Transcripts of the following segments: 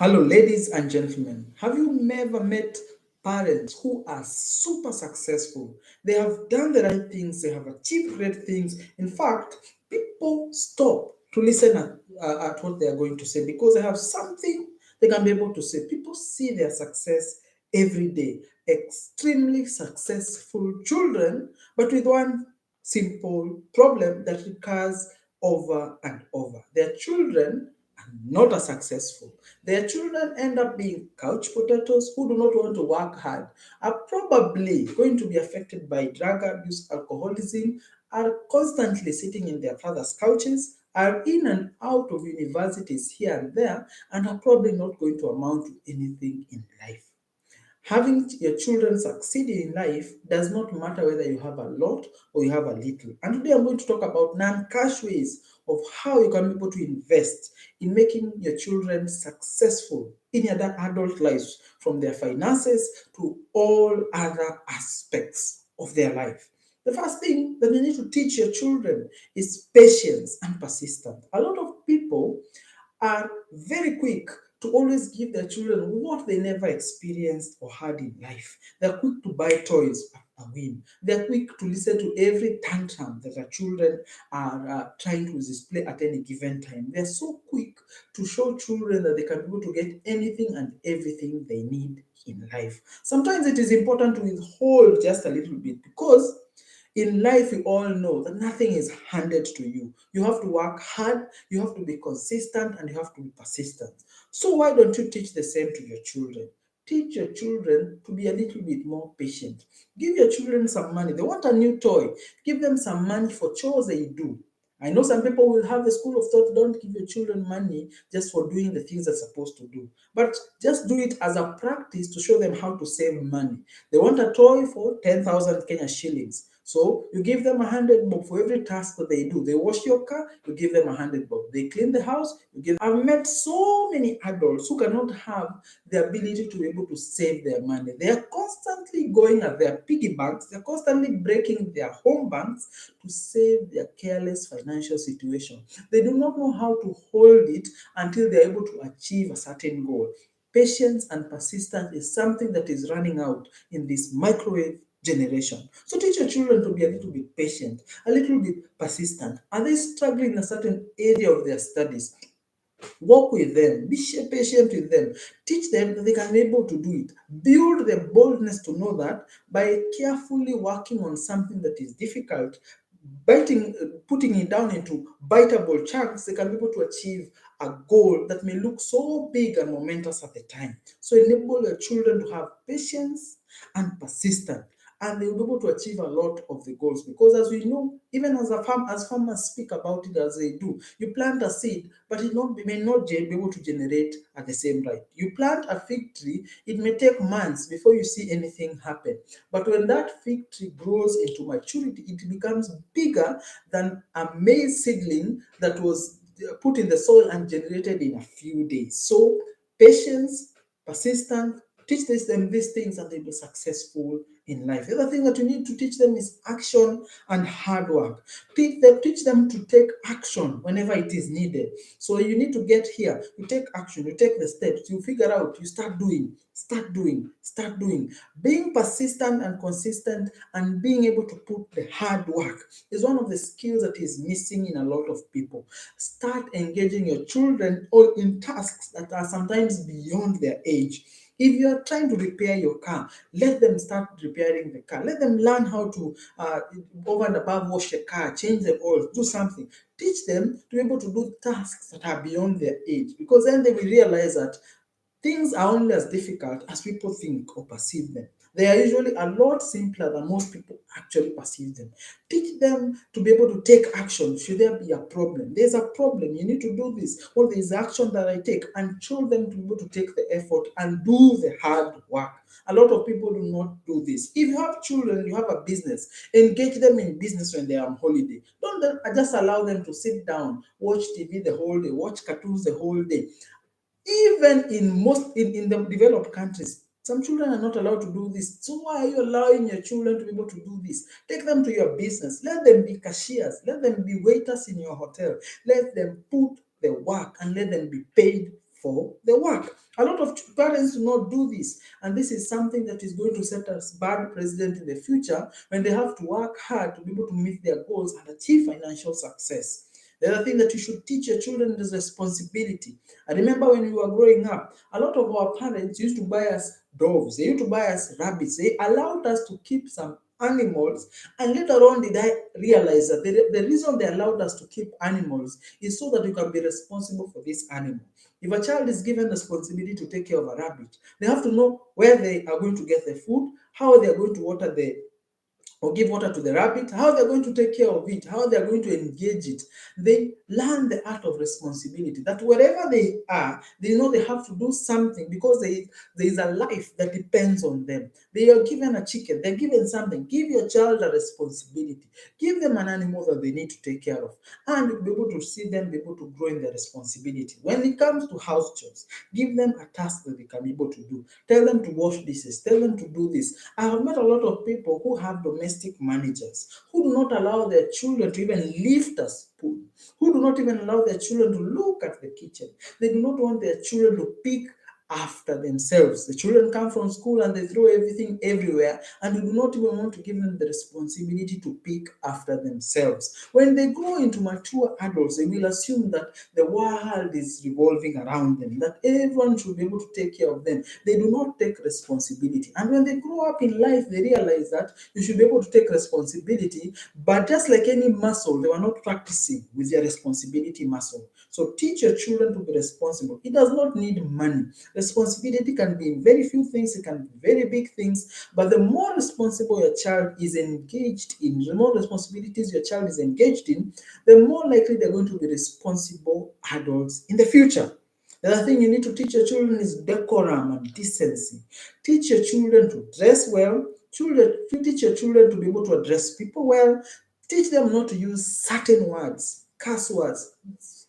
Hello, ladies and gentlemen. Have you never met parents who are super successful? They have done the right things, they have achieved great things. In fact, people stop to listen at what they are going to say because they have something they can be able to say. People see their success every day. Extremely successful children, but with one simple problem that recurs over and over. Their children are not as successful. Their children end up being couch potatoes who do not want to work hard, are probably going to be affected by drug abuse, alcoholism, are constantly sitting in their father's couches, are in and out of universities here and there, and are probably not going to amount to anything in life. Having your children succeed in life does not matter whether you have a lot or you have a little. And today I'm going to talk about non-cash ways of how you can be able to invest in making your children successful in their adult lives, from their finances to all other aspects of their life. The first thing that you need to teach your children is patience and persistence. A lot of people are very quick to always give their children what they never experienced or had in life. They're quick to buy toys a win. They're quick to listen to every tantrum that their children are trying to display at any given time. They're so quick to show children that they can be able to get anything and everything they need in life. Sometimes it is important to withhold just a little bit because in life, we all know that nothing is handed to you. You have to work hard, you have to be consistent, and you have to be persistent. So, why don't you teach the same to your children? Teach your children to be a little bit more patient. Give your children some money. They want a new toy. Give them some money for chores they do. I know some people will have the school of thought, don't give your children money just for doing the things they're supposed to do. But just do it as a practice to show them how to save money. They want a toy for 10,000 Kenya shillings. So you give them 100 bob for every task that they do. They wash your car, you give them 100 bob. They clean the house, you give. I've met so many adults who cannot have the ability to be able to save their money. They are constantly going at their piggy banks, they're constantly breaking their home banks to save their careless financial situation. They do not know how to hold it until they're able to achieve a certain goal. Patience and persistence is something that is running out in this microwave generation. So teach your children to be a little bit patient, a little bit persistent. Are they struggling in a certain area of their studies? Work with them, be patient with them, teach them that they can be able to do it. Build the boldness to know that by carefully working on something that is difficult, putting it down into biteable chunks, they can be able to achieve a goal that may look so big and momentous at the time. So enable your children to have patience and persistence, and they'll be able to achieve a lot of the goals. Because as we know, even as farmers speak about it as they do, you plant a seed, but may not be able to generate at the same rate. You plant a fig tree, it may take months before you see anything happen. But when that fig tree grows into maturity, it becomes bigger than a maize seedling that was put in the soil and generated in a few days. So patience, persistence, teach them these things and they'll be successful in life. The other thing that you need to teach them is action and hard work. Teach them to take action whenever it is needed. So you need to get here, you take action, you take the steps, you figure out, you start doing, start doing, start doing. Being persistent and consistent and being able to put the hard work is one of the skills that is missing in a lot of people. Start engaging your children or in tasks that are sometimes beyond their age. If you are trying to repair your car, let them start repairing the car. Let them learn how to, over and above, wash the car, change the oil, do something. Teach them to be able to do tasks that are beyond their age, because then they will realize that things are only as difficult as people think or perceive them. They are usually a lot simpler than most people actually perceive them. Teach them to be able to take action. Should there be a problem? There's a problem. You need to do this. Or there's action that I take, and show them to be able to take the effort and do the hard work. A lot of people do not do this. If you have children, you have a business, engage them in business when they are on holiday. Don't just allow them to sit down, watch TV the whole day, watch cartoons the whole day. Even in the developed countries, some children are not allowed to do this. So why are you allowing your children to be able to do this? Take them to your business. Let them be cashiers. Let them be waiters in your hotel. Let them put the work and let them be paid for the work. A lot of parents do not do this, and this is something that is going to set us bad precedent in the future when they have to work hard to be able to meet their goals and achieve financial success. The other thing that you should teach your children is responsibility. I remember when we were growing up, a lot of our parents used to buy us doves, they used to buy us rabbits. They allowed us to keep some animals, and later on did I realize that the reason they allowed us to keep animals is so that you can be responsible for this animal. If a child is given responsibility to take care of a rabbit, they have to know where they are going to get the food, how they are going to water the or give water to the rabbit, how they're going to take care of it, how they're going to engage it. They learn the art of responsibility, that wherever they are, they know they have to do something because there is a life that depends on them. They are given a chicken, they're given something. Give your child a responsibility. Give them an animal that they need to take care of. And you'll be able to see them be able to grow in their responsibility. When it comes to house chores, give them a task that they can be able to do. Tell them to wash dishes, tell them to do this. I have met a lot of people who have domestic managers who do not allow their children to even lift a spoon, who do not even allow their children to look at the kitchen. They do not want their children to pick after themselves. The children come from school and they throw everything everywhere, and you do not even want to give them the responsibility to pick after themselves. When they grow into mature adults, they will assume that the world is revolving around them, that everyone should be able to take care of them. They do not take responsibility. And when they grow up in life, they realize that you should be able to take responsibility, but just like any muscle, they were not practicing with their responsibility muscle. So teach your children to be responsible. It does not need money. Responsibility can be in very few things, it can be very big things, but the more responsible your child is engaged in, the more responsibilities your child is engaged in, the more likely they're going to be responsible adults in the future. The other thing you need to teach your children is decorum and decency. Teach your children to dress well. Teach your children to be able to address people well. Teach them not to use certain words, curse words.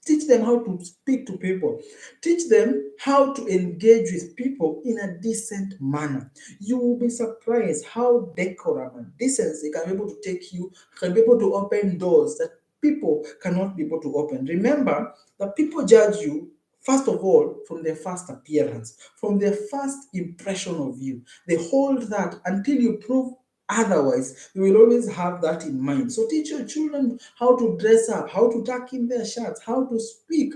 Teach them how to speak to people. Teach them how to engage with people in a decent manner. You will be surprised how decorum and decency can be able to take you, can be able to open doors that people cannot be able to open. Remember that people judge you first of all from their first appearance, from their first impression of you. They hold that until you prove otherwise. You will always have that in mind. So teach your children how to dress up, how to tuck in their shirts, how to speak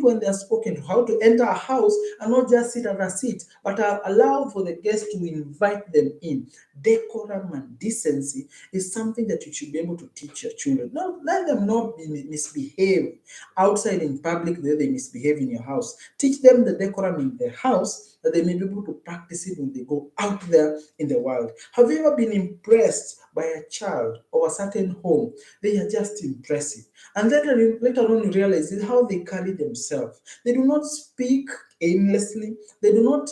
when they are spoken to, how to enter a house and not just sit at a seat, but allow for the guests to invite them in. Decorum and decency is something that you should be able to teach your children. Now, let them not misbehave outside in public the way they misbehave in your house. Teach them the decorum in their house that they may be able to practice it when they go out there in the world. Have you ever been impressed by a child or a certain home? They are just impressive. And later on, you realize how they carry themselves. They do not speak aimlessly. They do not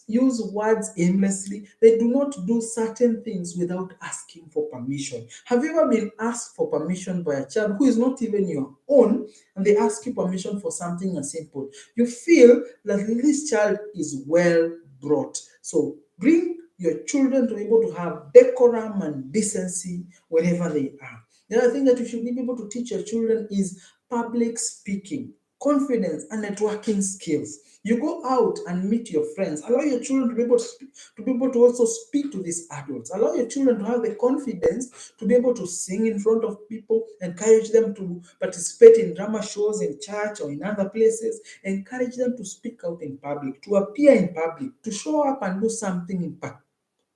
use words aimlessly. They do not do certain things without asking for permission. Have you ever been asked for permission by a child who is not even your own, and they ask you permission for something as simple? You feel that this child is well brought. So bring your children to be able to have decorum and decency wherever they are. The other thing that you should be able to teach your children is public speaking, confidence, and networking skills. You go out and meet your friends. Allow your children to be able to to be able to also speak to these adults. Allow your children to have the confidence to be able to sing in front of people. Encourage them to participate in drama shows in church or in other places. Encourage them to speak out in public, to appear in public, to show up and do something in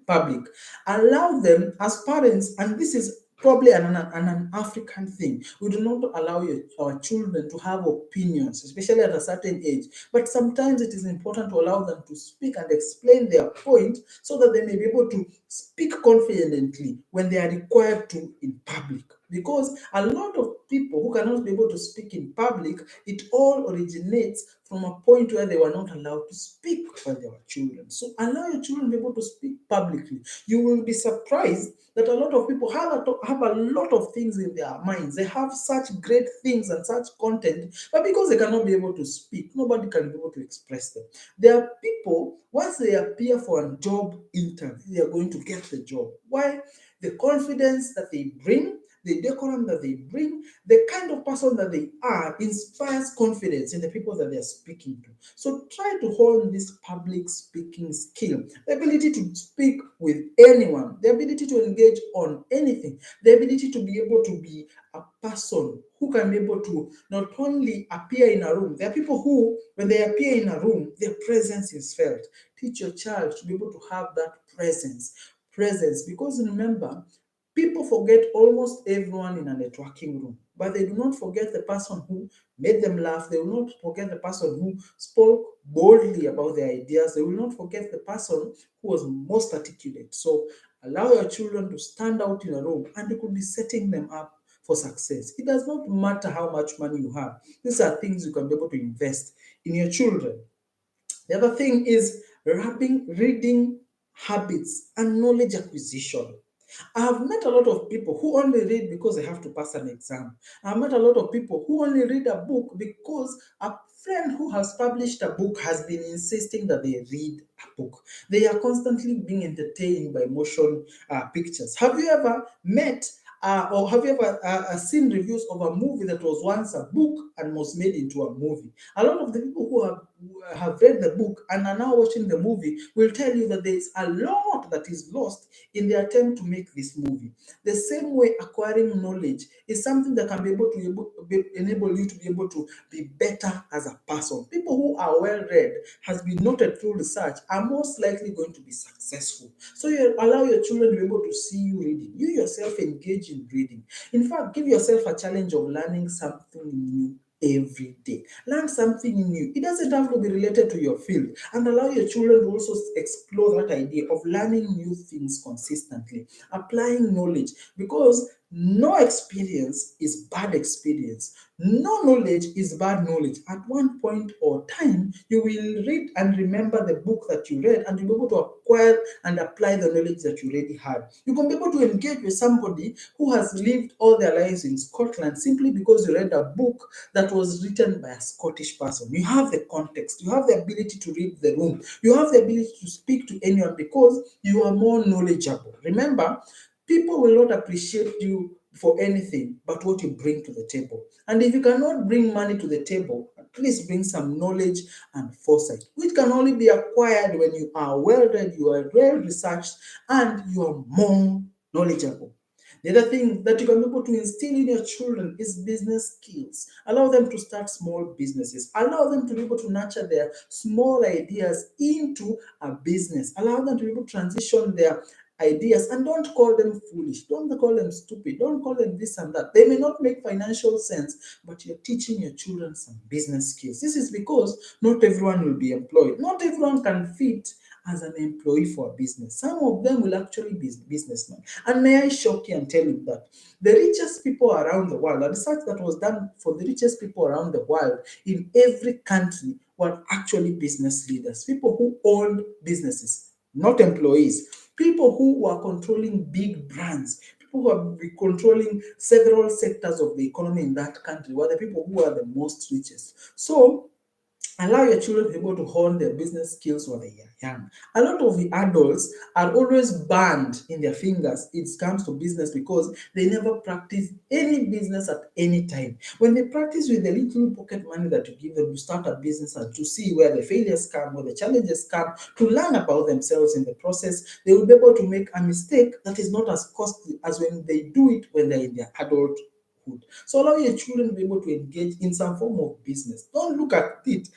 public. Allow them as parents, and this is probably an African thing. We do not allow our children to have opinions, especially at a certain age. But sometimes it is important to allow them to speak and explain their point so that they may be able to speak confidently when they are required to in public. Because a lot of people who cannot be able to speak in public, it all originates from a point where they were not allowed to speak when they were children. So allow your children to be able to speak publicly. You will be surprised that a lot of people have a lot of things in their minds. They have such great things and such content, but because they cannot be able to speak, nobody can be able to express them. There are people, once they appear for a job interview, they are going to get the job. Why? The confidence that they bring, the decorum that they bring, the kind of person that they are inspires confidence in the people that they're speaking to. So try to hone this public speaking skill, the ability to speak with anyone, the ability to engage on anything, the ability to be able to be a person who can be able to not only appear in a room. There are people who, when they appear in a room, their presence is felt. Teach your child to be able to have that presence, because remember, people forget almost everyone in a networking room, but they do not forget the person who made them laugh. They will not forget the person who spoke boldly about their ideas. They will not forget the person who was most articulate. So allow your children to stand out in a room, and you could be setting them up for success. It does not matter how much money you have. These are things you can be able to invest in your children. The other thing is wrapping reading habits and knowledge acquisition. I have met a lot of people who only read because they have to pass an exam. I've met a lot of people who only read a book because a friend who has published a book has been insisting that they read a book. They are constantly being entertained by motion pictures. Have you ever met or have you ever seen reviews of a movie that was once a book and was made into a movie? A lot of the people who have read the book and are now watching the movie will tell you that there is a lot that is lost in the attempt to make this movie. The same way, acquiring knowledge is something that can be able to enable you to be able to be better as a person. People who are well read, has been noted through research, are most likely going to be successful. So you allow your children to be able to see you reading. You yourself engage in reading. In fact, give yourself a challenge of learning something new every day. Learn something new. It doesn't have to be related to your field, and allow your children to also explore that idea of learning new things consistently, applying knowledge, because no experience is bad experience. No knowledge is bad knowledge. At one point or time, you will read and remember the book that you read, and you'll be able to acquire and apply the knowledge that you already had. You can be able to engage with somebody who has lived all their lives in Scotland simply because you read a book that was written by a Scottish person. You have the context, you have the ability to read the room, you have the ability to speak to anyone because you are more knowledgeable. Remember, people will not appreciate you for anything but what you bring to the table. And if you cannot bring money to the table, at least bring some knowledge and foresight, which can only be acquired when you are well read, you are well researched, and you are more knowledgeable. The other thing that you can be able to instill in your children is business skills. Allow them to start small businesses. Allow them to be able to nurture their small ideas into a business. Allow them to be able to transition their ideas, and don't call them foolish. Don't call them stupid. Don't call them this and that. They may not make financial sense, but you're teaching your children some business skills. This is because not everyone will be employed. Not everyone can fit as an employee for a business. Some of them will actually be businessmen. And may I shock you and tell you that the richest people around the world, a research that was done for the richest people around the world in every country, were actually business leaders, people who owned businesses, not employees, people who were controlling big brands, people who are controlling several sectors of the economy in that country were the people who are the most richest. So allow your children to be able to hone their business skills while they are young. A lot of the adults are always burned in their fingers it comes to business because they never practice any business at any time. When they practice with the little pocket money that you give them to start a business and to see where the failures come, where the challenges come, to learn about themselves in the process, they will be able to make a mistake that is not as costly as when they do it when they're in their adult. So allow your children to be able to engage in some form of business. Don't look at it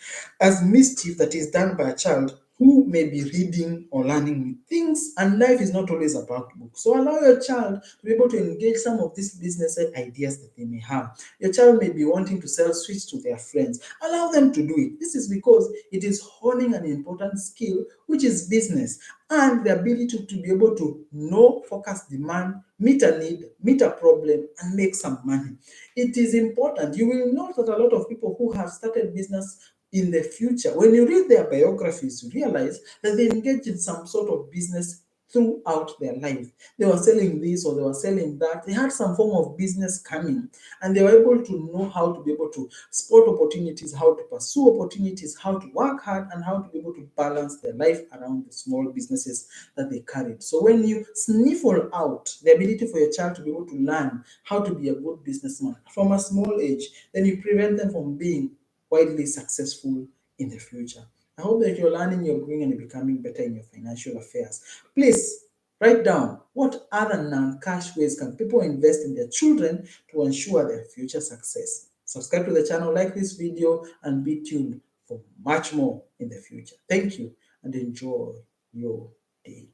as mischief that is done by a child who may be reading or learning new things, and life is not always about books. So allow your child to be able to engage some of these business ideas that they may have. Your child may be wanting to sell sweets to their friends. Allow them to do it. This is because it is honing an important skill, which is business, and the ability to be able to know, focus demand, meet a need, meet a problem, and make some money. It is important. You will note that a lot of people who have started business in the future, when you read their biographies, you realize that they engage in some sort of business throughout their life. They were selling this or they were selling that. They had some form of business coming, and they were able to know how to be able to spot opportunities, how to pursue opportunities, how to work hard, and how to be able to balance their life around the small businesses that they carried. So when you sniffle out the ability for your child to be able to learn how to be a good businessman from a small age, then you prevent them from being widely successful in the future. I hope that you're learning, you're growing, and you're becoming better in your financial affairs. Please write down what other non cash ways can people invest in their children to ensure their future success. Subscribe to the channel, like this video, and be tuned for much more in the future. Thank you and enjoy your day.